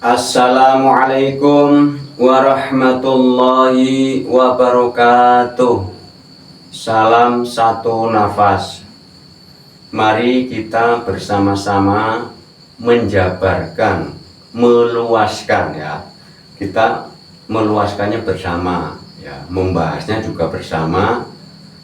Assalamualaikum warahmatullahi wabarakatuh. Salam satu nafas. Mari kita bersama-sama menjabarkan, meluaskan ya. Kita meluaskannya bersama ya, membahasnya juga bersama.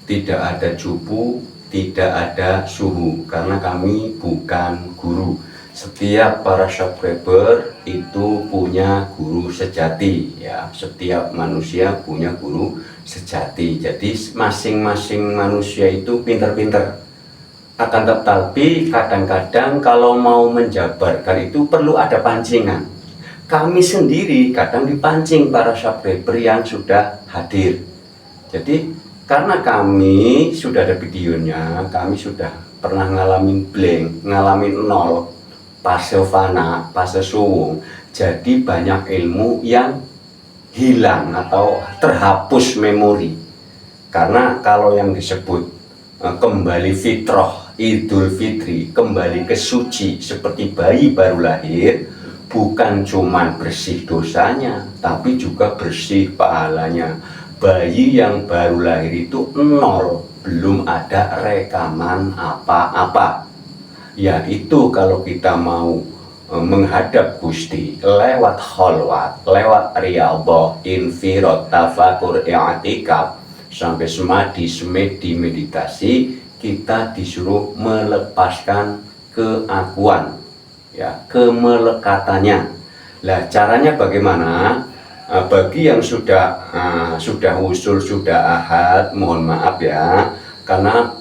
Tidak ada cupu, tidak ada suhu, karena kami bukan guru. Setiap para subscriber itu punya guru sejati ya. Setiap manusia punya guru sejati. Jadi masing-masing manusia itu pinter-pinter. Akan tetapi kadang-kadang kalau mau menjabarkan itu perlu ada pancingan. Kami sendiri kadang dipancing para subscriber yang sudah hadir. Jadi karena kami sudah ada videonya, kami sudah pernah ngalamin blank, ngalamin nol, fase fana, fase suwung. Jadi banyak ilmu yang hilang atau terhapus memori. Karena kalau yang disebut kembali fitrah, Idul Fitri, kembali ke suci seperti bayi baru lahir, bukan cuman bersih dosanya, tapi juga bersih pahalanya. Bayi yang baru lahir itu nol, belum ada rekaman apa-apa. Yaitu kalau kita mau menghadap Gusti lewat kholwat, lewat riyadhah, infirad, tafakur, i'tikaf, sampai semadi, semedi, meditasi, kita disuruh melepaskan keakuan ya, kemelekatannya. Lah caranya bagaimana? Bagi yang sudah usul, sudah ahad, mohon maaf ya, karena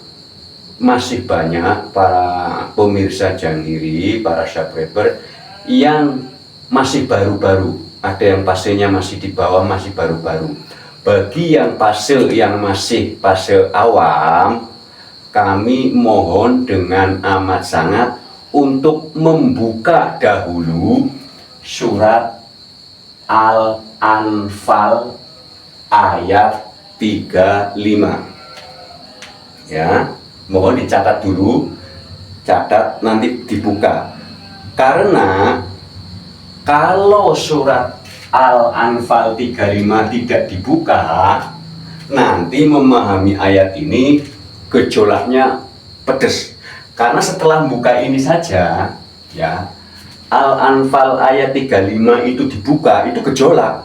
masih banyak para pemirsa Janghiri, para subscriber yang masih baru-baru. Ada yang fasenya masih di bawah, masih baru-baru. Bagi yang fase yang masih fase awam, kami mohon dengan amat sangat untuk membuka dahulu surat Al-Anfal ayat 35 ya. Mohon dicatat dulu, catat nanti dibuka. Karena kalau surat Al-Anfal 35 tidak dibuka, nanti memahami ayat ini gejolaknya pedes. Karena setelah buka ini saja ya, Al-Anfal ayat 35 itu dibuka, itu gejolak.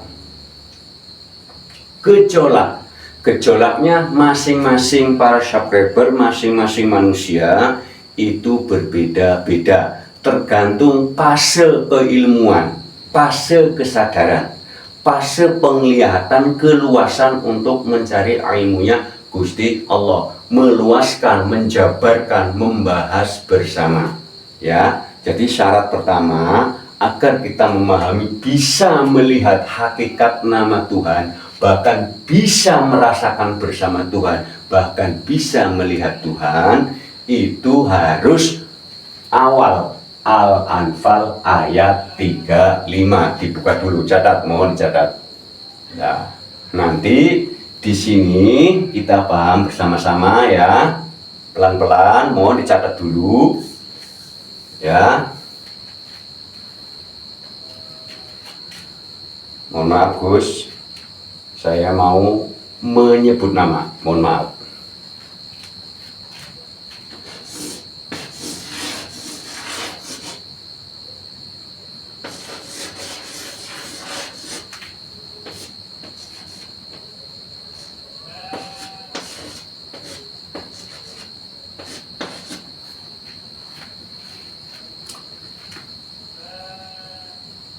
Gejolaknya masing-masing para subscriber, masing-masing manusia itu berbeda-beda, tergantung fase keilmuan, fase kesadaran, fase penglihatan, keluasan untuk mencari ilmunya Gusti Allah, meluaskan, menjabarkan, membahas bersama ya. Jadi syarat pertama agar kita memahami, bisa melihat hakikat nama Tuhan, bahkan bisa merasakan bersama Tuhan, bahkan bisa melihat Tuhan, itu harus awal Al-Anfal ayat 35 dibuka dulu, catat, mohon catat. Nah, nanti di sini kita paham bersama-sama ya, pelan-pelan, mohon dicatat dulu ya. Mohon maaf Gus, saya mau menyebut nama, mohon maaf.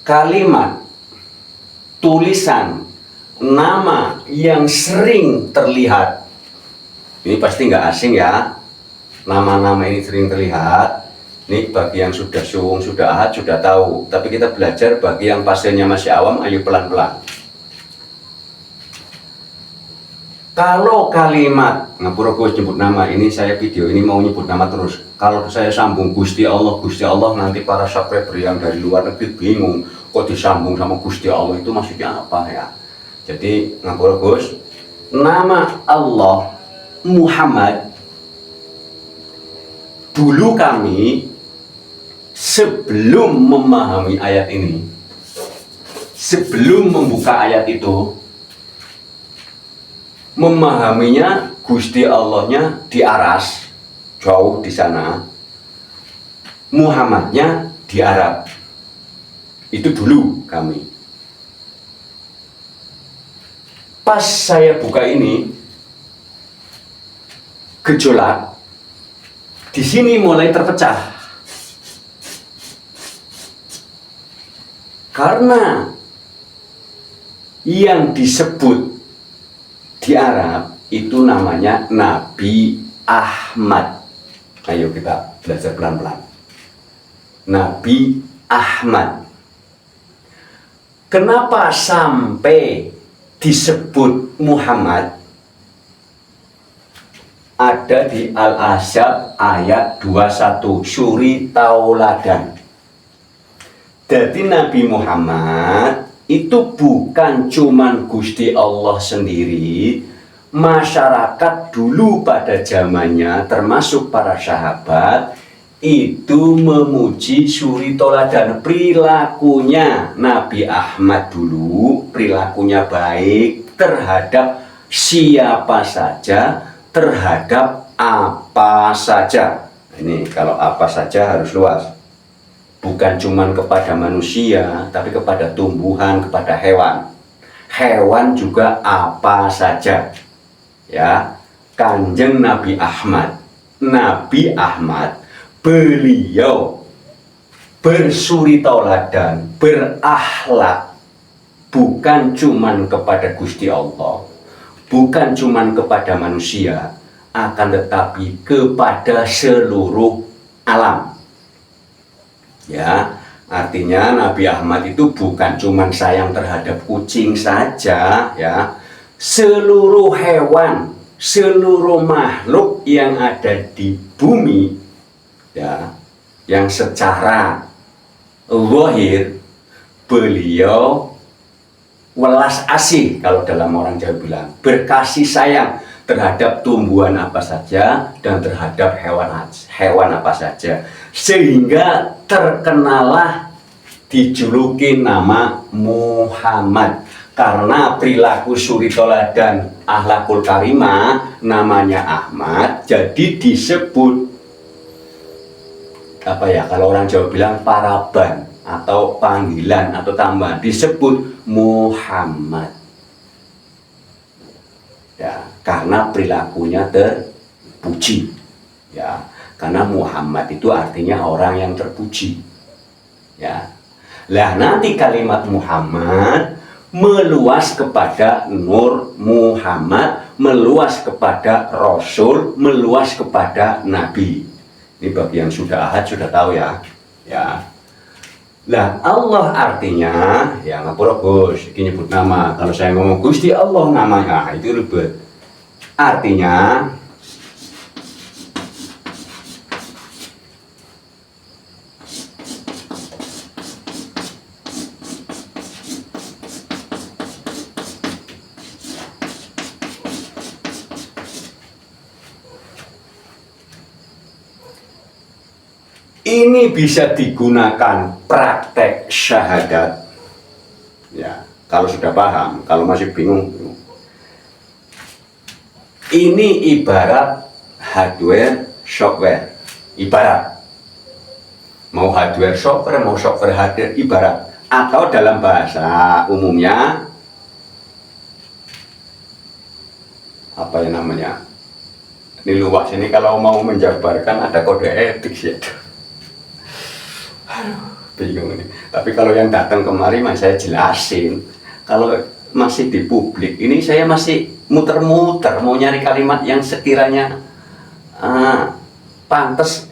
Kalimat, tulisan, nama yang sering terlihat, ini pasti nggak asing ya. Nama-nama ini sering terlihat. Ini bagi yang sudah suwung, sudah ahad, sudah tahu. Tapi kita belajar bagi yang pasiennya masih awam, ayo pelan-pelan. Kalau kalimat, ngapura Gus nyebut nama, ini saya video ini mau nyebut nama terus. Kalau saya sambung Gusti Allah, nanti para subscriber yang dari luar negeri bingung, kok disambung sama Gusti Allah, itu maksudnya apa ya? Jadi ngapura Gus, nama Allah Muhammad, dulu kami sebelum memahami ayat ini, sebelum membuka ayat itu, memahaminya Gusti Allahnya di aras, jauh di sana, Muhammadnya di Arab. Itu dulu kami. Pas saya buka ini, gejolak di sini mulai terpecah. Karena yang disebut di Arab itu namanya Nabi Ahmad. Ayo kita belajar pelan-pelan. Nabi Ahmad. Kenapa sampai disebut Muhammad? Ada di Al-Ahzab ayat 21, suri tauladan. Jadi Nabi Muhammad itu bukan cuman Gusti Allah sendiri, masyarakat dulu pada zamannya termasuk para sahabat itu memuji suri tauladan, perilakunya Nabi Ahmad dulu, perilakunya baik terhadap siapa saja, terhadap apa saja. Ini kalau apa saja harus luas. Bukan cuman kepada manusia, tapi kepada tumbuhan, kepada hewan. Hewan juga apa saja. Ya, Kanjeng Nabi Ahmad. Nabi Ahmad, beliau bersuri tauladan, berakhlak, bukan cuman kepada Gusti Allah, bukan cuman kepada manusia, akan tetapi kepada seluruh alam. Ya, artinya Nabi Ahmad itu bukan cuman sayang terhadap kucing saja, ya. Seluruh hewan, seluruh makhluk yang ada di bumi, ya, yang secara zahir beliau welas asih, kalau dalam orang Jawa bilang, berkasih sayang terhadap tumbuhan apa saja dan terhadap hewan apa saja, sehingga terkenalah dijuluki nama Muhammad karena perilaku suri tauladan akhlakul karimah, namanya Ahmad, jadi disebut apa ya, kalau orang Jawa bilang paraban atau panggilan atau tambahan, disebut Muhammad. Ya, karena perilakunya terpuji. Ya, karena Muhammad itu artinya orang yang terpuji. Ya. Lah nanti kalimat Muhammad meluas kepada Nur Muhammad, meluas kepada Rasul, meluas kepada Nabi. Ini bagi yang sudah ahad sudah tahu ya. Ya. Lah Allah artinya ya ngapura Gus, ini nyebut nama. Kalau saya ngomong Gusti Allah namanya, itu ribet. Artinya ini bisa digunakan praktek syahadat. Ya, kalau sudah paham, kalau masih bingung. Ini ibarat hardware, software. Ibarat. Mau hardware software, mau software hardware, ibarat. Atau dalam bahasa umumnya, apa yang namanya? Ini luas, ini kalau mau menjabarkan ada kode etik sih. Bingung ini. Tapi kalau yang datang kemari saya jelasin. Kalau masih di publik ini saya masih muter-muter mau nyari kalimat yang sekiranya pantas.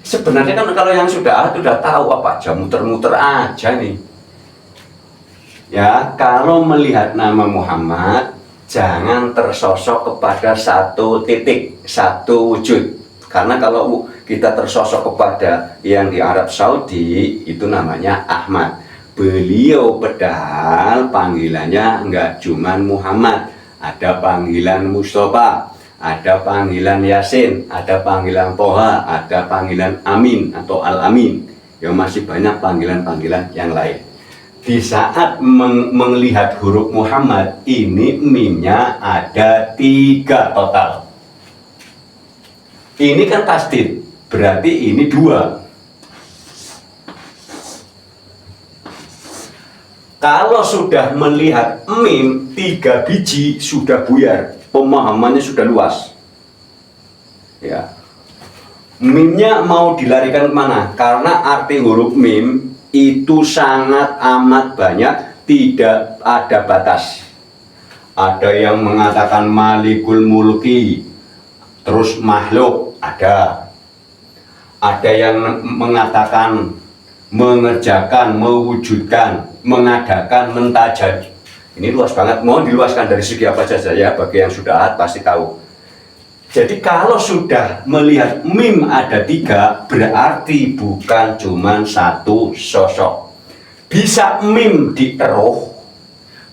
Sebenarnya kan kalau yang sudah tahu apa aja, muter-muter aja nih. Ya, kalau melihat nama Muhammad jangan tersosok kepada satu titik, satu wujud. Karena kalau kita tersosok kepada yang di Arab Saudi, itu namanya Ahmad. Beliau padahal panggilannya enggak cuman Muhammad, ada panggilan Mustafa, ada panggilan Yasin, ada panggilan Toha, ada panggilan Amin atau Al-Amin. Ya masih banyak panggilan-panggilan yang lain. Di saat melihat huruf Muhammad, ini mimnya ada 3 total. Ini kan tasdid, berarti ini 2. Kalau sudah melihat mim 3 biji sudah buyar, pemahamannya sudah luas. Ya. Mimnya mau dilarikan kemana? Karena arti huruf mim itu sangat amat banyak, tidak ada batas. Ada yang mengatakan malikul mulki, terus makhluk ada. Ada yang mengatakan mengerjakan, mewujudkan, mengadakan, mentajad. Ini luas banget, mohon diluaskan dari segi apa saja ya, bagi yang sudah pasti tahu. Jadi kalau sudah melihat mim ada 3, berarti bukan cuma satu sosok. Bisa mim di roh,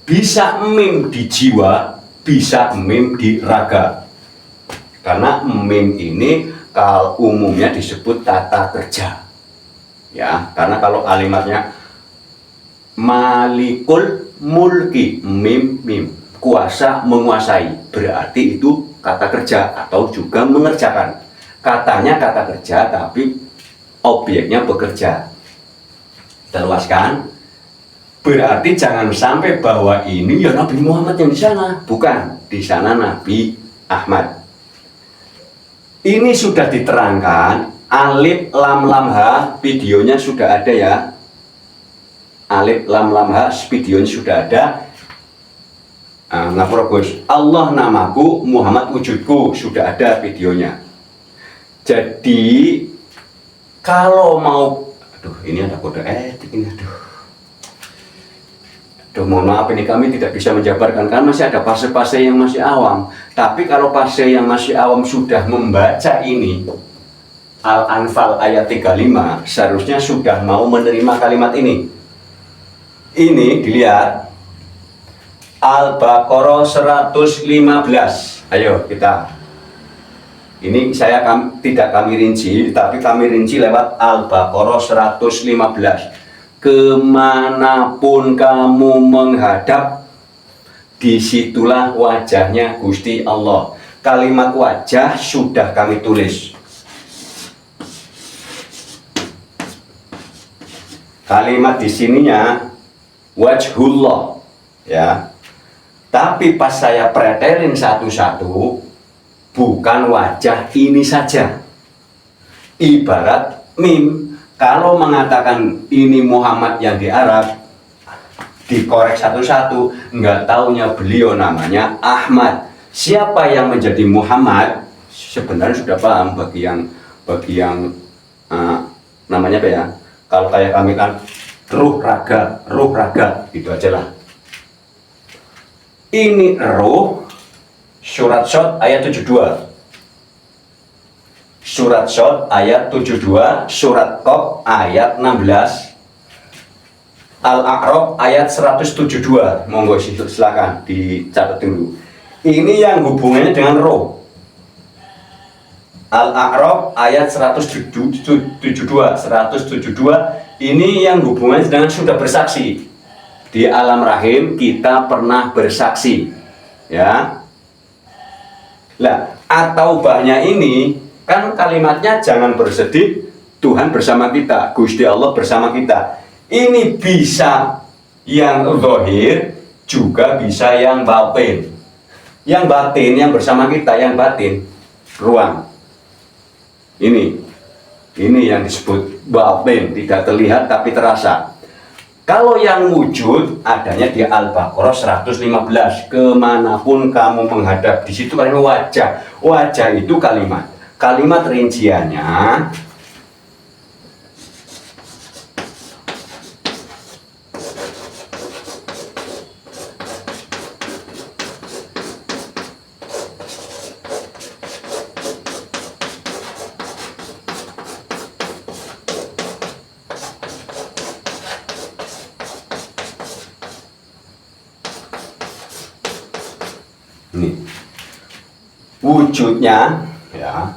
bisa mim di jiwa, bisa mim di raga. Karena mim ini kalau umumnya disebut tata kerja. Ya, karena kalau kalimatnya malikul mulki, mim kuasa menguasai, berarti itu kata kerja atau juga mengerjakan. Katanya kata kerja tapi objeknya bekerja. Kita luaskan, berarti jangan sampai bahwa ini ya Nabi Muhammad yang di sana, bukan, di sana Nabi Ahmad. Ini sudah diterangkan. Alif lam lam ha, videonya sudah ada ya. Alif lam lam ha, videonya sudah ada. Ngapura Gus, Allah namaku, Muhammad wujudku, sudah ada videonya. Jadi kalau mau, aduh ini ada kode etik ini, aduh mohon maaf ini kami tidak bisa menjabarkan karena masih ada fase-fase yang masih awam. Tapi kalau fase yang masih awam sudah membaca ini Al-Anfal ayat 35, seharusnya sudah mau menerima kalimat ini. Ini dilihat Al-Baqarah 115. Ayo kita. Ini tidak kami rinci, tapi kami rinci lewat Al-Baqarah 115. Kemanapun kamu menghadap, disitulah wajahnya Gusti Allah. Kalimat wajah sudah kami tulis. Kalimat di sininya wajhullah, ya. Tapi pas saya pretelin satu-satu, bukan wajah ini saja. Ibarat mim, kalau mengatakan ini Muhammad yang di Arab, dikorek satu-satu, nggak taunya beliau namanya Ahmad. Siapa yang menjadi Muhammad? Sebenarnya sudah paham bagi yang namanya apa ya? Kalau kayak kami kan ruh raga, itu aja lah. Ini ruh, surat Shad ayat 72. Surat Shad ayat 72, surat Qaf ayat 16, Al-A'raf ayat 172. Monggo silakan dicatat dulu. Ini yang hubungannya dengan roh. Al-A'raf ayat 172, ini yang hubungannya dengan sudah bersaksi. Di alam rahim kita pernah bersaksi, ya. Lah, atau bahnya ini kan kalimatnya jangan bersedih, Tuhan bersama kita, Gusti Allah bersama kita. Ini bisa yang zahir, juga bisa yang batin. Yang batin, yang bersama kita, yang batin, ruang. Ini yang disebut batin, tidak terlihat tapi terasa. Kalau yang wujud adanya di Al-Baqarah 115. Kemanapun kamu menghadap, di situ kalimat wajah. Wajah itu kalimat. Kalimat rinciannya ini wujudnya, ya,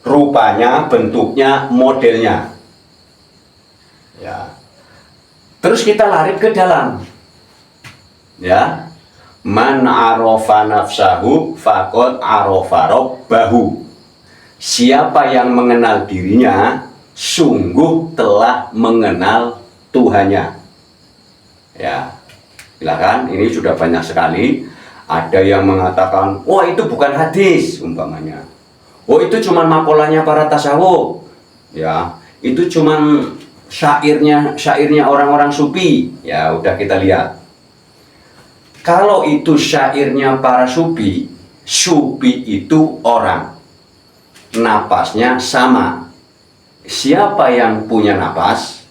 rupanya, bentuknya, modelnya, ya. Terus kita lari ke dalam. Ya. Man arafa nafsahu faqad arafa rabbahu. Siapa yang mengenal dirinya, sungguh telah mengenal Tuhannya. Ya. Silakan, ini sudah banyak sekali. Ada yang mengatakan, wah itu bukan hadis umpamanya. Oh itu cuma makolahnya para tasawuf. Ya, itu cuma syairnya orang-orang sufi. Ya, udah kita lihat. Kalau itu syairnya para sufi, sufi itu orang. Napasnya sama. Siapa yang punya napas?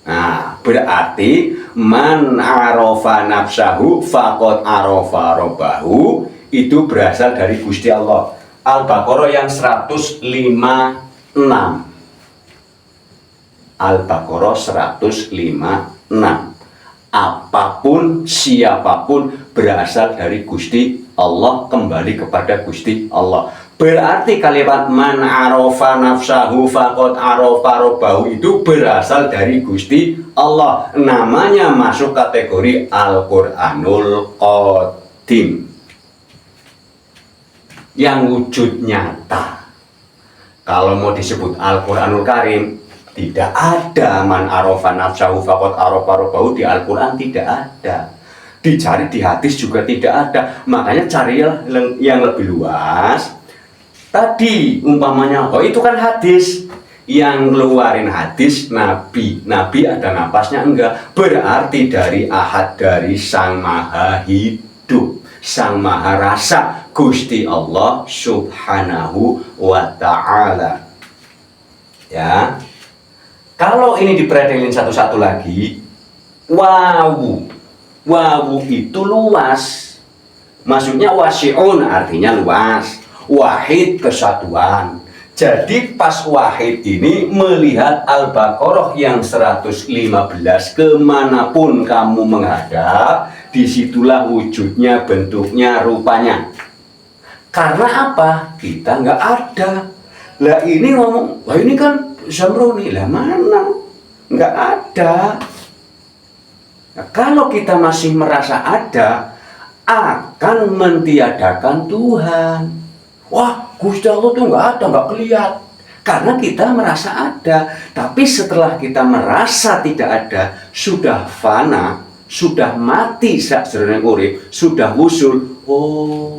Nah, berarti man arafa nafsahu faqad arafa rabbahu itu berasal dari Gusti Allah. Al-Baqarah yang 156. Al-Baqarah 156. Apapun, siapapun berasal dari Gusti Allah, kembali kepada Gusti Allah. Berarti kalimat man arafa nafsahu faqad arafa rabbahu itu berasal dari Gusti Allah. Namanya masuk kategori Al-Qur'anul Qadim, yang wujud nyata. Kalau mau disebut Al-Qur'anul Karim, tidak ada man arafa nafsahu faqad arafa rabbahu di Al-Qur'an, tidak ada. Dicari di hadis juga tidak ada. Makanya carilah yang lebih luas. Tadi umpamanya, oh itu kan hadis. Yang ngeluarin hadis Nabi. Nabi ada napasnya enggak. Berarti dari Ahad, dari Sang Maha Hidup, Sang Maha Rasa, Gusti Allah Subhanahu wa Ta'ala. Ya. Kalau ini diperhatiin satu-satu lagi, wawu itu luas. Maksudnya wasi'un artinya luas. Wahid kesatuan. Jadi pas wahid ini melihat Al-Baqarah yang 115, kemanapun kamu menghadap, disitulah wujudnya, bentuknya, rupanya. Karena apa? Kita nggak ada. Lah ini ngomong, lah ini kan Zamroni, lah mana? Nggak ada. Nah, kalau kita masih merasa ada, akan mentiadakan Tuhan. Wah, Gusti Allah tuh nggak ada, nggak kelihatan. Karena kita merasa ada. Tapi setelah kita merasa tidak ada, sudah fana, sudah mati sakjroning urip, sudah wusul. Oh,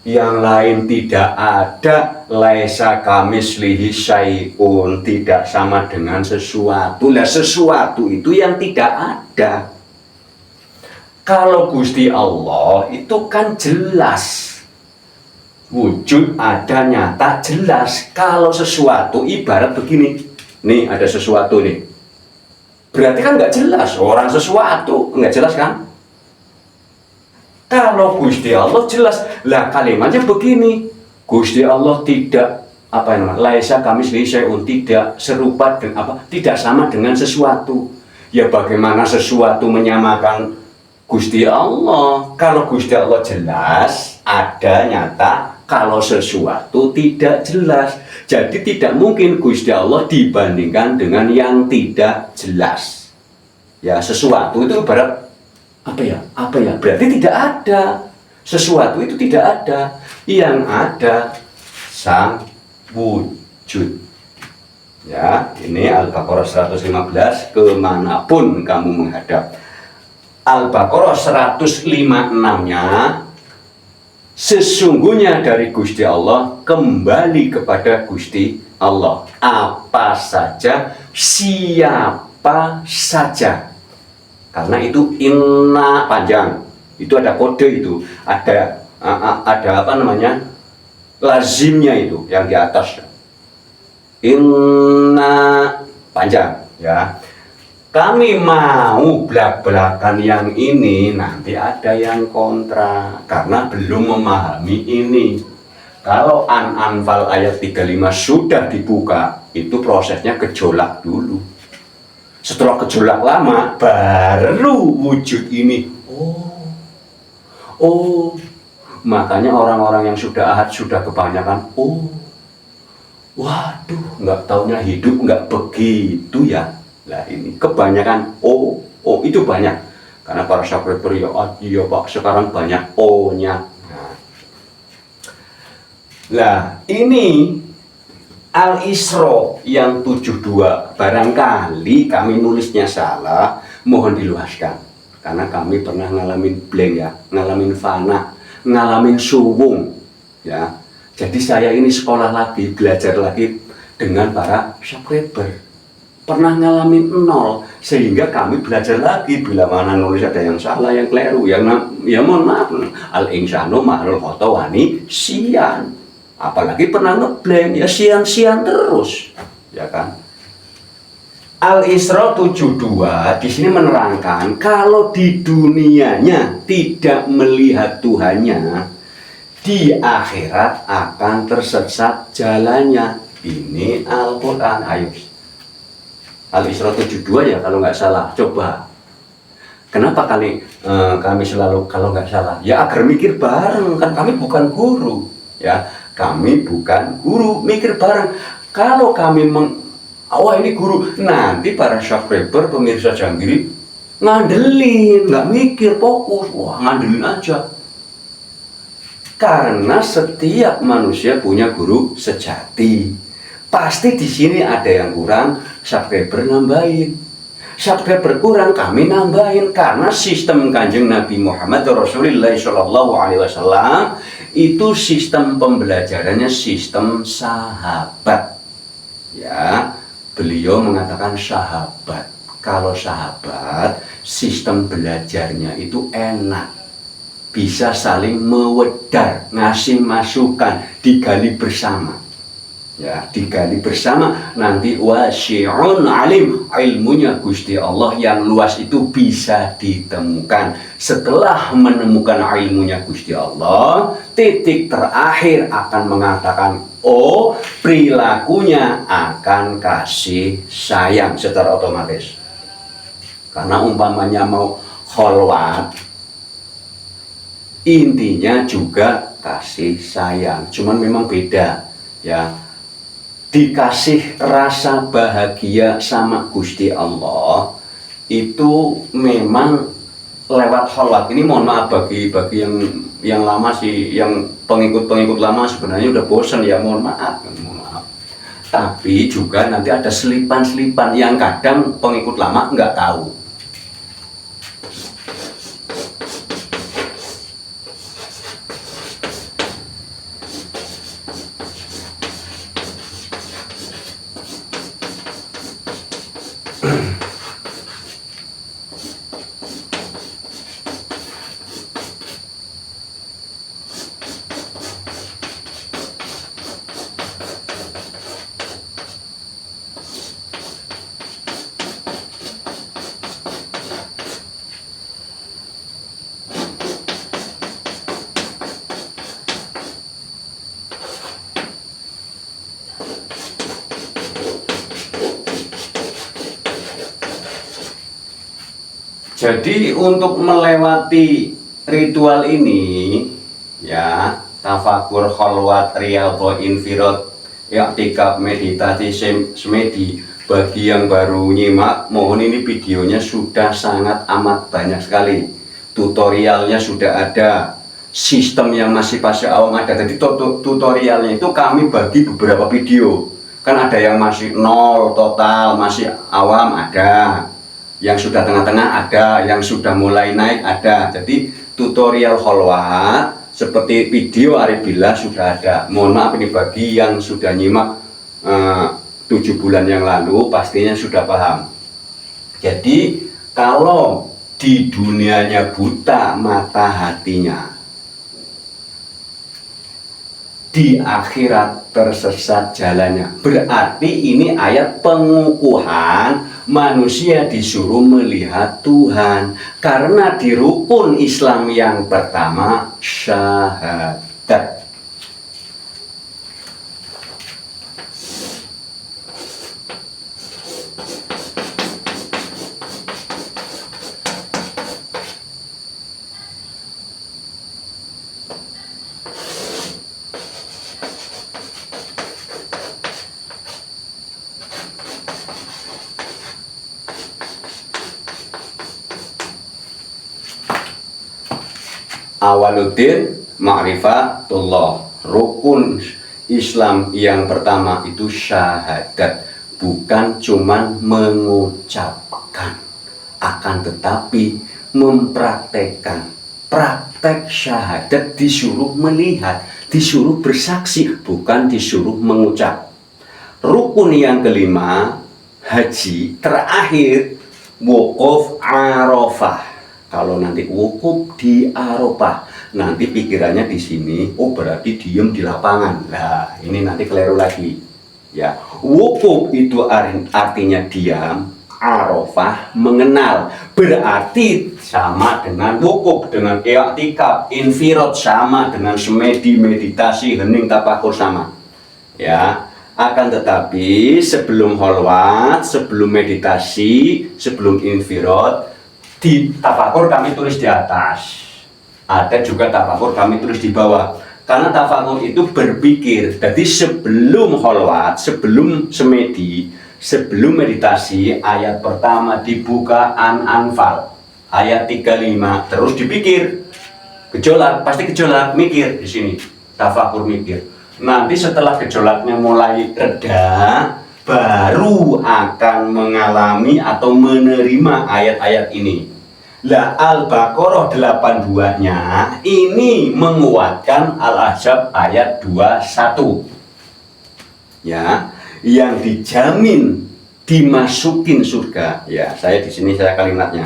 yang lain tidak ada. Laisa kamislihi syai'un, tidak sama dengan sesuatu. Lah sesuatu itu yang tidak ada. Kalau Gusti Allah itu kan jelas. Wujud ada, nyata, jelas. Kalau sesuatu ibarat begini, nih ada sesuatu nih, berarti kan nggak jelas. Orang sesuatu nggak jelas kan? Kalau Gusti Allah jelas. Lah kalimatnya begini, Gusti Allah tidak apa namanya, laisa kamislihi syai'un, tidak serupa dengan apa, tidak sama dengan sesuatu. Ya bagaimana sesuatu menyamakan Gusti Allah? Kalau Gusti Allah jelas, ada, nyata. Kalau sesuatu tidak jelas, jadi tidak mungkin Gusti Allah dibandingkan dengan yang tidak jelas. Ya sesuatu itu ibarat apa ya? Berarti tidak ada. Sesuatu itu tidak ada. Yang ada Sang Wujud. Ya, ini Al-Baqarah 115, kemanapun kamu menghadap. Al-Baqarah 156-nya, sesungguhnya dari Gusti Allah, kembali kepada Gusti Allah. Apa saja, siapa saja. Karena itu inna panjang. Itu ada kode itu. Ada apa namanya? Lazimnya itu yang di atas. Inna panjang ya. Kami mau belak-belakan yang ini, nanti ada yang kontra karena belum memahami ini. Kalau An-Anfal ayat 35 sudah dibuka, itu prosesnya gejolak dulu. Setelah gejolak lama, baru wujud ini. Oh, makanya orang-orang yang sudah ahad, sudah kebanyakan, waduh, nggak taunya hidup nggak begitu ya. Nah ini kebanyakan O itu banyak. Karena para subscriber ya, iya Pak, sekarang banyak O-nya. Nah ini Al-Isra yang 72, barangkali kami nulisnya salah, mohon diluaskan. Karena kami pernah ngalamin blank ya, ngalamin fana, ngalamin suwung ya. Jadi saya ini sekolah lagi, belajar lagi dengan para subscriber. Pernah ngalamin nol, sehingga kami belajar lagi bila mana nulis ada yang salah, yang keliru, yang ya mohon maaf, al-insanu ma'rul khotowani sian. Apalagi pernah ngeblank, ya siang-siang terus, ya kan? Al-Isra 72 di sini menerangkan kalau di dunianya tidak melihat Tuhannya, di akhirat akan tersesat jalannya. Ini Al-Quran, ayo. Al-Isra 72 ya kalau nggak salah, coba. Kenapa kami selalu kalau nggak salah? Ya agar mikir bareng, kan kami bukan guru, ya. Kami bukan guru, mikir bareng. Kalau kami wah ini guru, nanti para subscriber pemirsa Janggiri ngandelin, nggak mikir, fokus, wah ngandelin aja. Karena setiap manusia punya guru sejati. Pasti di sini ada yang kurang, subscriber nambahin. Subscriber kurang, kami nambahin. Karena sistem Kanjeng Nabi Muhammad Rasulullah SAW itu sistem pembelajarannya sistem sahabat. Ya, beliau mengatakan sahabat. Kalau sahabat, sistem belajarnya itu enak. Bisa saling mewedar, ngasih masukan, digali bersama. Ya, digali bersama, nanti wasi'un alim, ilmunya Gusti Allah yang luas itu bisa ditemukan. Setelah menemukan ilmunya Gusti Allah, titik terakhir akan mengatakan perilakunya akan kasih sayang secara otomatis. Karena umpamanya mau kholwat, intinya juga kasih sayang, cuman memang beda ya. Dikasih rasa bahagia sama Gusti Allah itu memang lewat kholwat. Ini mohon maaf bagi yang lama sih, yang pengikut lama sebenarnya udah bosan ya, mohon maaf. Tapi juga nanti ada selipan-selipan yang kadang pengikut lama nggak tahu. Jadi untuk melewati ritual ini ya, tafakur, kholwat, riyadhah, infirad, i'tikaf, meditasi, semedi, bagi yang baru nyimak, mohon ini videonya sudah sangat amat banyak sekali. Tutorialnya sudah ada, sistem yang masih fase awam ada. Jadi tutorialnya itu kami bagi beberapa video. Kan ada yang masih nol total, masih awam ada. Yang sudah tengah-tengah ada, yang sudah mulai naik ada. Jadi tutorial kholwat seperti video Arifillah sudah ada. Mohon maaf ini bagi yang sudah nyimak 7 bulan yang lalu pastinya sudah paham. Jadi kalau di dunianya buta mata hatinya, di akhirat tersesat jalannya. Berarti ini ayat pengukuhan manusia disuruh melihat Tuhan. Karena di rukun Islam yang pertama syahadat. Awaluddin ma'rifatullah. Rukun Islam yang pertama itu syahadat, bukan cuman mengucapkan, akan tetapi mempraktekkan. Praktek syahadat disuruh melihat, disuruh bersaksi, bukan disuruh mengucap. Rukun yang kelima, haji terakhir, wukuf Arafah. Kalau nanti wukuf di Arafah, nanti pikirannya di sini, oh berarti diem di lapangan. Nah, ini nanti keliru lagi. Ya, wukuf itu artinya diam, Arafah mengenal. Berarti sama dengan wukuf, dengan i'tikaf, infirad sama dengan semedi, meditasi, hening, tafakur sama. Ya, akan tetapi sebelum kholwat, sebelum meditasi, sebelum infirad, di tafakur kami tulis di atas. Ada juga tafakur kami tulis di bawah. Karena tafakur itu berpikir. Jadi sebelum kholwat, sebelum semedi, sebelum meditasi, ayat pertama dibuka An-Anfal ayat 35, terus dipikir. Gejolak, pasti gejolak, mikir di sini. Tafakur mikir. Nanti setelah gejolaknya mulai reda, baru akan mengalami atau menerima ayat-ayat ini. Lah Al-Baqarah 82-nya ini menguatkan Al-Ahzab ayat 21. Ya, yang dijamin dimasukin surga. Ya, saya di sini saya kalimatnya.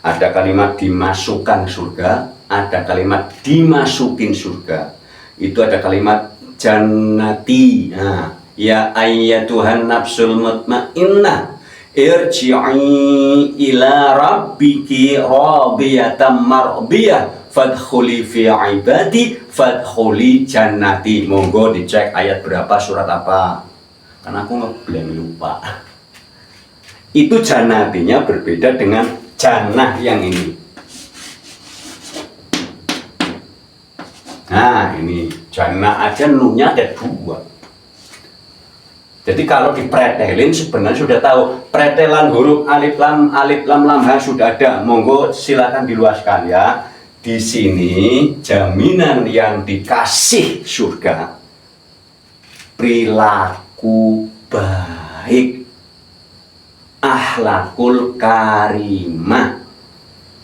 Ada kalimat dimasukkan surga, ada kalimat dimasukin surga. Itu ada kalimat jannati. Nah, ya ayyatuhan nafsul mutmainnah, irji'i ila rabbiki radiyatan mardiyah fadkhuli fi ibadi fadkhuli jannati. Monggo dicek ayat berapa, surat apa, karena aku ngeblank lupa. Itu jannatinya berbeda dengan jannah yang ini. Nah ini jannah aja nunya ada dua. Jadi kalau dipretelin sebenarnya sudah tahu. Pretelan huruf alif lam lam ha sudah ada. Monggo silakan diluaskan ya. Di sini jaminan yang dikasih surga perilaku baik, akhlakul karimah,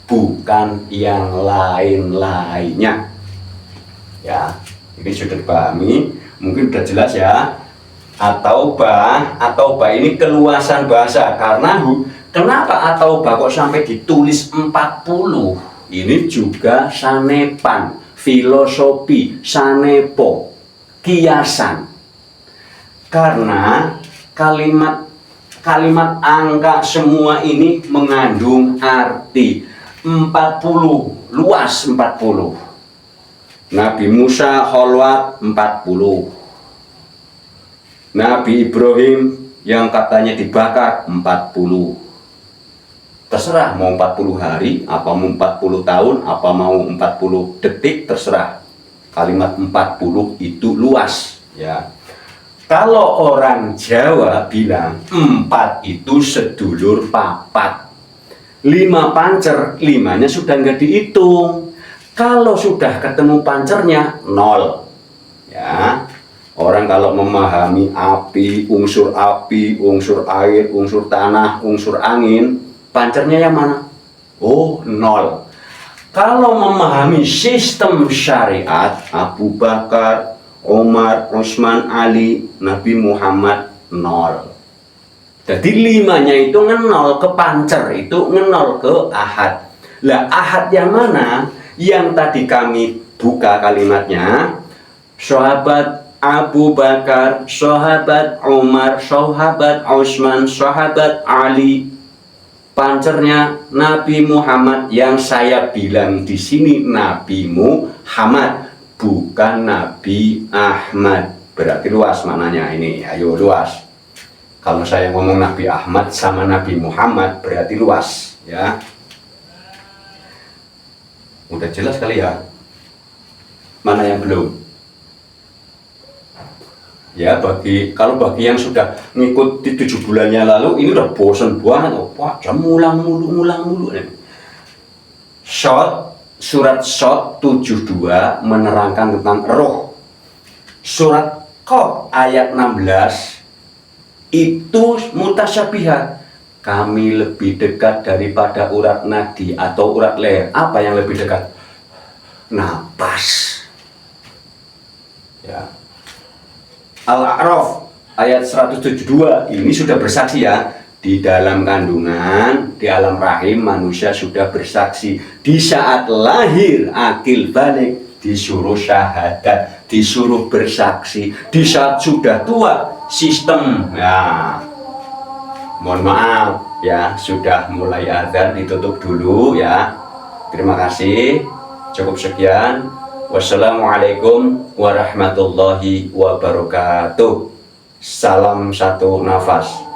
bukan yang lain-lainnya. Ya, ini sudah dipahami, mungkin sudah jelas ya. At-Taubah ini keluasan bahasa. Karena kenapa At-Taubah kok sampai ditulis 40? Ini juga sanepan, filosofi, sanepo, kiasan. Karena kalimat angka semua ini mengandung arti 40, luas 40. Nabi Musa kholwat 40. Nabi Ibrahim yang katanya dibakar 40. Terserah mau 40 hari, apa mau 40 tahun, apa mau 40 detik, terserah. Kalimat 40 itu luas ya. Kalau orang Jawa bilang 4 itu sedulur papat. 5 pancer, 5-nya sudah nggak dihitung. Kalau sudah ketemu pancernya 0. Ya. Orang kalau memahami api, unsur air, unsur tanah, unsur angin, pancernya yang mana? Oh, 0. Kalau memahami sistem syariat, Abu Bakar, Umar, Utsman, Ali, Nabi Muhammad 0. Jadi 5-nya itu ngenol ke pancer, itu ngenol ke ahad. Lah ahad yang mana? Yang tadi kami buka kalimatnya, sahabat Abu Bakar, sahabat Umar, sahabat Utsman, sahabat Ali. Pancernya Nabi Muhammad, yang saya bilang di sini Nabi Muhammad, bukan Nabi Ahmad. Berarti luas mananya ini. Ayo luas. Kalau saya ngomong Nabi Ahmad sama Nabi Muhammad berarti luas ya. Udah jelas kali ya? Mana yang belum? Ya, kalau bagi yang sudah ngikut di 7 bulannya lalu, ini udah bosan banget. Oh, Pak, jam ngulang mulu. surat Shad 72 menerangkan tentang roh. Surat Qaf ayat 16 itu mutasyabihat. Kami lebih dekat daripada urat nadi atau urat leher. Apa yang lebih dekat? Napas. Ya. Al-A'raf ayat 172 ini sudah bersaksi ya. Di dalam kandungan, di alam rahim manusia sudah bersaksi. Di saat lahir akil balik disuruh syahadat, disuruh bersaksi. Di saat sudah tua sistem ya. Mohon maaf ya, sudah mulai adzan, ditutup dulu ya. Terima kasih. Cukup sekian. Wassalamualaikum warahmatullahi wabarakatuh. Salam satu nafas.